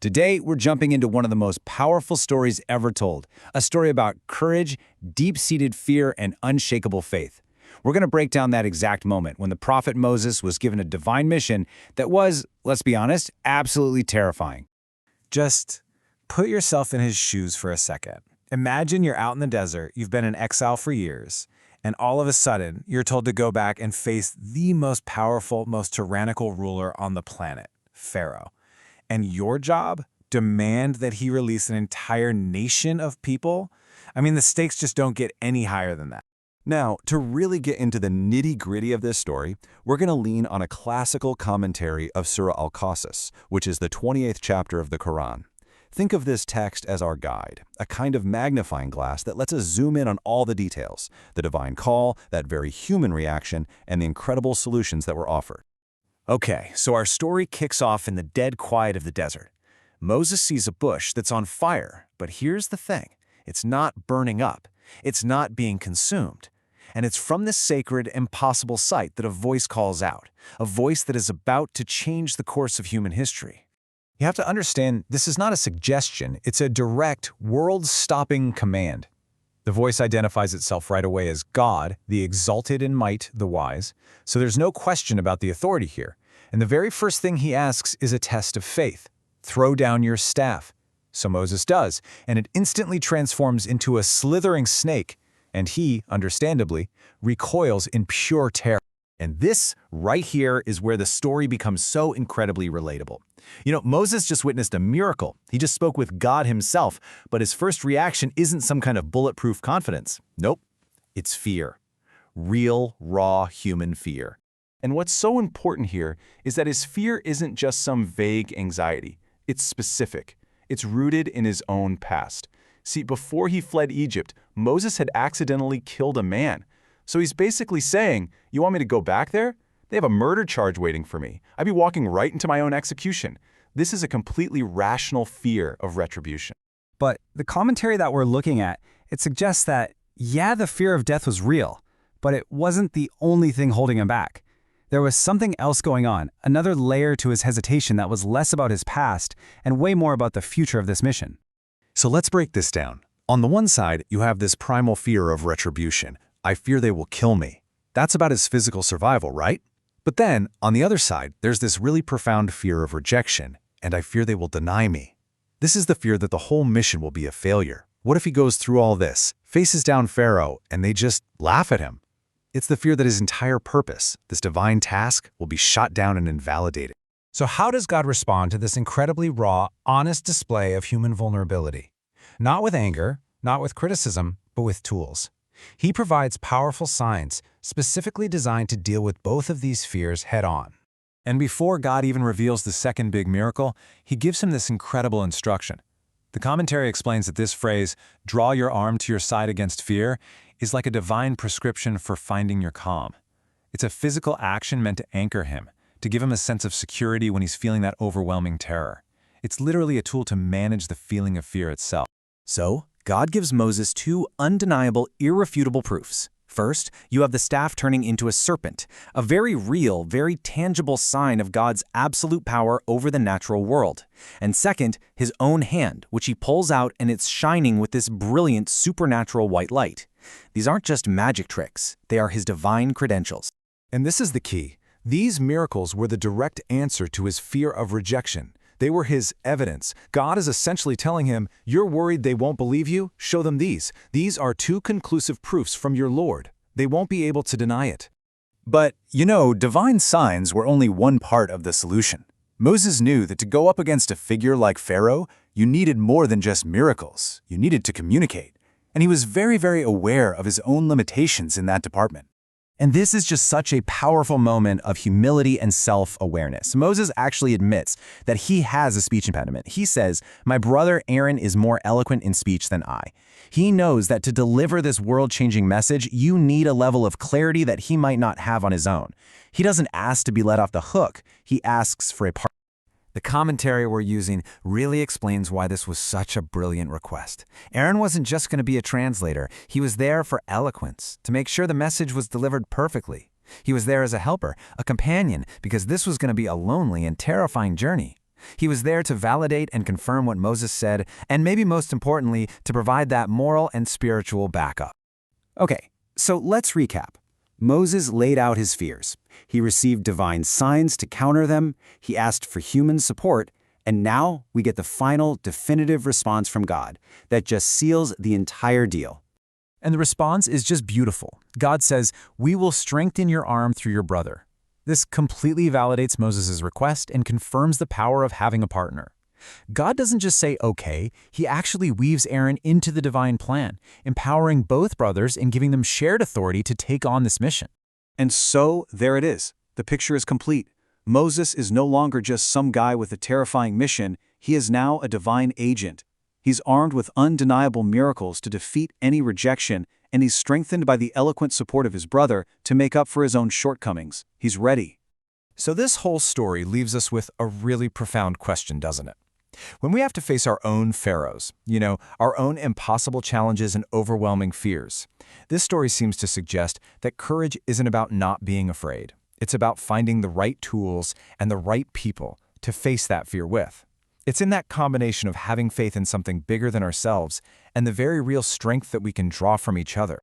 Today, we're jumping into one of the most powerful stories ever told, a story about courage, deep-seated fear, and unshakable faith. We're going to break down that exact moment when the prophet Moses was given a divine mission that was, let's be honest, absolutely terrifying. Just put yourself in his shoes for a second. Imagine you're out in the desert, you've been in exile for years, and all of a sudden, you're told to go back and face the most powerful, most tyrannical ruler on the planet, Pharaoh. And your job? Demand that he release an entire nation of people? I mean, the stakes just don't get any higher than that. Now, to really get into the nitty-gritty of this story, we're going to lean on a classical commentary of Surah Al-Qasas, which is the 28th chapter of the Qur'an. Think of this text as our guide, a kind of magnifying glass that lets us zoom in on all the details, the divine call, that very human reaction, and the incredible solutions that were offered. Okay, so our story kicks off in the dead quiet of the desert. Moses sees a bush that's on fire, but here's the thing. It's not burning up. It's not being consumed. And it's from this sacred, impossible sight that a voice calls out, a voice that is about to change the course of human history. You have to understand, this is not a suggestion, it's a direct, world-stopping command. The voice identifies itself right away as God, the exalted in might, the wise, so there's no question about the authority here. And the very first thing he asks is a test of faith. Throw down your staff. So Moses does, and it instantly transforms into a slithering snake, and he, understandably, recoils in pure terror. And this, right here, is where the story becomes so incredibly relatable. You know, Moses just witnessed a miracle. He just spoke with God himself, but his first reaction isn't some kind of bulletproof confidence. Nope, it's fear. Real, raw human fear. And what's so important here is that his fear isn't just some vague anxiety. It's specific. It's rooted in his own past. See, before he fled Egypt, Moses had accidentally killed a man. So he's basically saying, you want me to go back there? They have a murder charge waiting for me. I'd be walking right into my own execution. This is a completely rational fear of retribution. But the commentary that we're looking at, it suggests that, yeah, the fear of death was real, but it wasn't the only thing holding him back. There was something else going on, another layer to his hesitation that was less about his past and way more about the future of this mission. So let's break this down. On the one side, you have this primal fear of retribution. I fear they will kill me. That's about his physical survival, right? But then, on the other side, there's this really profound fear of rejection, and I fear they will deny me. This is the fear that the whole mission will be a failure. What if he goes through all this, faces down Pharaoh, and they just laugh at him? It's the fear that his entire purpose, this divine task, will be shot down and invalidated. So how does God respond to this incredibly raw, honest display of human vulnerability? Not with anger, not with criticism, but with tools. He provides powerful signs, specifically designed to deal with both of these fears head-on. And before God even reveals the second big miracle, he gives him this incredible instruction. The commentary explains that this phrase, draw your arm to your side against fear, is like a divine prescription for finding your calm. It's a physical action meant to anchor him, to give him a sense of security when he's feeling that overwhelming terror. It's literally a tool to manage the feeling of fear itself. So, God gives Moses two undeniable, irrefutable proofs. First, you have the staff turning into a serpent, a very real, very tangible sign of God's absolute power over the natural world. And second, his own hand, which he pulls out and it's shining with this brilliant supernatural white light. These aren't just magic tricks, they are his divine credentials. And this is the key. These miracles were the direct answer to his fear of rejection. They were his evidence. God is essentially telling him, you're worried they won't believe you? Show them these. These are two conclusive proofs from your Lord. They won't be able to deny it. But, you know, divine signs were only one part of the solution. Moses knew that to go up against a figure like Pharaoh, you needed more than just miracles. You needed to communicate. And he was very, very aware of his own limitations in that department. And this is just such a powerful moment of humility and self-awareness. Moses actually admits that he has a speech impediment. He says, "My brother Aaron is more eloquent in speech than I." He knows that to deliver this world-changing message, you need a level of clarity that he might not have on his own. He doesn't ask to be let off the hook. He asks for a part. The commentary we're using really explains why this was such a brilliant request. Aaron wasn't just going to be a translator. He was there for eloquence, to make sure the message was delivered perfectly. He was there as a helper, a companion, because this was going to be a lonely and terrifying journey. He was there to validate and confirm what Moses said, and maybe most importantly, to provide that moral and spiritual backup. Okay, so let's recap. Moses laid out his fears. He received divine signs to counter them, he asked for human support, and now we get the final, definitive response from God that just seals the entire deal. And the response is just beautiful. God says, "We will strengthen your arm through your brother." This completely validates Moses' request and confirms the power of having a partner. God doesn't just say, okay, he actually weaves Aaron into the divine plan, empowering both brothers and giving them shared authority to take on this mission. And so, there it is. The picture is complete. Moses is no longer just some guy with a terrifying mission, he is now a divine agent. He's armed with undeniable miracles to defeat any rejection, and he's strengthened by the eloquent support of his brother to make up for his own shortcomings. He's ready. So this whole story leaves us with a really profound question, doesn't it? When we have to face our own pharaohs, our own impossible challenges and overwhelming fears, this story seems to suggest that courage isn't about not being afraid. It's about finding the right tools and the right people to face that fear with. It's in that combination of having faith in something bigger than ourselves and the very real strength that we can draw from each other.